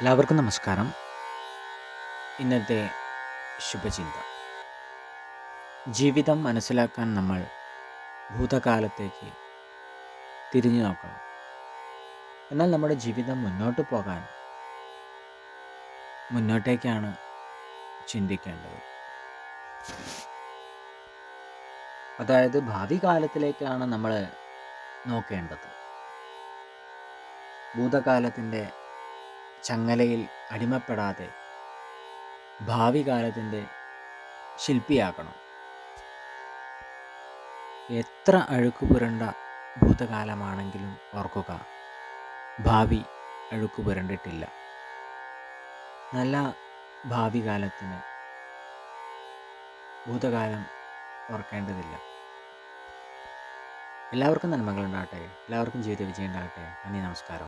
എല്ലാവർക്കും നമസ്കാരം. ഇന്നത്തെ ശുഭചിന്ത: ജീവിതം മനസ്സിലാക്കാൻ നമ്മൾ ഭൂതകാലത്തേക്ക് തിരിഞ്ഞു നോക്കണം. എന്നാൽ നമ്മുടെ ജീവിതം മുന്നോട്ട് പോകാൻ മുന്നോട്ടേക്കാണ് ചിന്തിക്കേണ്ടത്. അതായത് ഭാവി കാലത്തിലേക്കാണ് നമ്മൾ നോക്കേണ്ടത്. ഭൂതകാലത്തിൻ്റെ ചങ്ങലയിൽ അടിമപ്പെടാതെ ഭാവി കാലത്തിൻ്റെ ശില്പിയാകണം. എത്ര അഴുക്ക് പുരണ്ട ഭൂതകാലമാണെങ്കിലും ഓർക്കുക, ഭാവി അഴുക്ക് പുരണ്ടിട്ടില്ല. നല്ല ഭാവി കാലത്തിന് ഭൂതകാലം ഓർക്കേണ്ടതില്ല. എല്ലാവർക്കും നന്മകളുണ്ടാകട്ടെ. എല്ലാവർക്കും ജീവിത വിജയം ഉണ്ടാകട്ടെ. നന്ദി, നമസ്കാരം.